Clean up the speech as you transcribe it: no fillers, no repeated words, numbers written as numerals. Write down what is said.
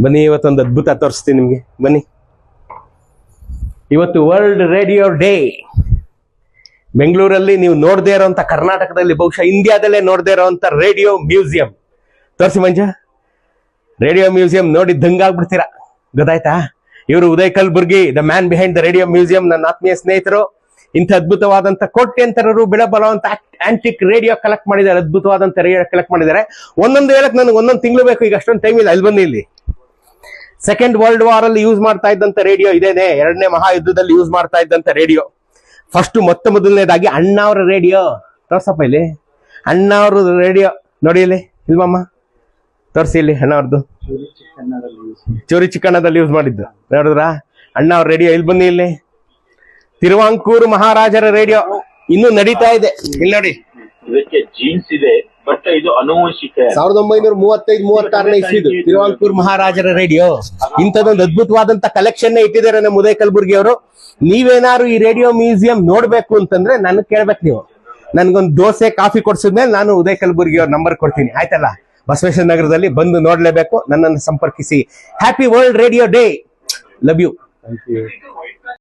ಬನ್ನಿ, ಇವತ್ತೊಂದು ಅದ್ಭುತ ತೋರಿಸ್ತೀನಿ ನಿಮ್ಗೆ. ಬನ್ನಿ, ಇವತ್ತು ವರ್ಲ್ಡ್ ರೇಡಿಯೋ ಡೇ. ಬೆಂಗಳೂರಲ್ಲಿ ನೀವು ನೋಡದೇ ಇರೋಂಥ, ಕರ್ನಾಟಕದಲ್ಲಿ ಬಹುಶಃ ಇಂಡಿಯಾದಲ್ಲೇ ನೋಡದೇ ಇರೋಂಥ ರೇಡಿಯೋ ಮ್ಯೂಸಿಯಂ. ತೋರಿಸಿ ಮಂಜ, ರೇಡಿಯೋ ಮ್ಯೂಸಿಯಂ ನೋಡಿ ದಂಗಾಗ್ಬಿಡ್ತೀರಾ. ಗೊತ್ತಾಯ್ತಾ? ಇವರು Uday Kalburgi, the man behind the radio museum, ನನ್ನ ಆತ್ಮೀಯ ಸ್ನೇಹಿತರು. ಇಂಥ ಅದ್ಭುತವಾದಂಥ ಕೋಟ್ಯಂತರರು ಬೆಳಬಲವಂತ ಆಂಟಿಕ್ ರೇಡಿಯೋ ಕಲೆಕ್ಟ್ ಮಾಡಿದ್ದಾರೆ. ಅದ್ಭುತವಾದಂಥ ರೇಡಿಯೋ ಕಲೆಕ್ಟ್ ಮಾಡಿದ್ದಾರೆ. ಒಂದೊಂದು ಹೇಳಕ್ ನನಗೆ ಒಂದೊಂದು ತಿಂಗಳು ಬೇಕು, ಈಗ ಅಷ್ಟೊಂದು ಟೈಮ್ ಇಲ್ಲ. ಅಲ್ಲಿ ಬನ್ನಿ, ಇಲ್ಲಿ ಸೆಕೆಂಡ್ ವರ್ಲ್ಡ್ ವಾರ್ ಅಲ್ಲಿ ಯೂಸ್ ಮಾಡ್ತಾ ಇದ್ದಂತ ರೇಡಿಯೋ ಇದೇನೆ. ಎರಡನೇ ಮಹಾಯುದ್ಧದಲ್ಲಿ ಯೂಸ್ ಮಾಡ್ತಾ ಇದ್ದಂತ ರೇಡಿಯೋ. ಫಸ್ಟ್ ಮೊದಲನೇದಾಗಿ ಅಣ್ಣಾವ್ರ ರೇಡಿಯೋ. ತೋರ್ಸಪ್ಪ ಇಲ್ಲಿ ಅಣ್ಣಾವ್ರ ರೇಡಿಯೋ ನೋಡಿ. ಇಲ್ಲಿ ಇಲ್ವಮ್ಮ, ತೋರಿಸಿ ಇಲ್ಲಿ ಅಣ್ಣವ್ರದ್ದು. ಚೋರಿ ಚಿಕ್ಕಣ್ಣದಲ್ಲಿ ಯೂಸ್ ಮಾಡಿದ್ದು ನೋಡಿದ್ರ ಅಣ್ಣಾವ್ರ ರೇಡಿಯೋ. ಇಲ್ಲಿ ಬನ್ನಿ, ಇಲ್ಲಿ ತಿರುವಾಂಕೂರು ಮಹಾರಾಜರ ರೇಡಿಯೋ ಇನ್ನೂ ನಡೀತಾ ಇದೆ. ಇಲ್ಲಿ ನೋಡಿ, ಇದಕ್ಕೆ ಜೀನ್ಸ್ ಇದೆ, ಬಟ್ ಇದು ಅನುವಂಶಿಕ. 1935-36 ಇಸ್ವಿದು ತಿರುವಾಂಕೂರು ಮಹಾರಾಜರ ರೇಡಿಯೋ. ಇಂಥದೊಂದು ಅದ್ಭುತವಾದಂತ ಕಲೆಕ್ಷನ್ ಇಟ್ಟಿದ್ದಾರೆ ನಮ್ಮ ಉದಯ್ ಕಲ್ಬುರ್ಗಿ ಅವರು. ನೀವೇನಾದ್ರು ಈ ರೇಡಿಯೋ ಮ್ಯೂಸಿಯಂ ನೋಡ್ಬೇಕು ಅಂತಂದ್ರೆ ನನಗೆ ಕೇಳ್ಬೇಕು. ನೀವು ನನ್ಗೊಂದು ದೋಸೆ ಕಾಫಿ ಕೊಡ್ಸಿದ್ಮೇಲೆ ನಾನು ಉದಯ್ ಕಲ್ಬುರ್ಗಿ ಅವ್ರ ನಂಬರ್ ಕೊಡ್ತೀನಿ, ಆಯ್ತಲ್ಲ? ಬಸವೇಶ್ವರ ನಗರದಲ್ಲಿ ಬಂದು ನೋಡ್ಲೇಬೇಕು. ನನ್ನನ್ನು ಸಂಪರ್ಕಿಸಿ. Happy world radio day. Love you.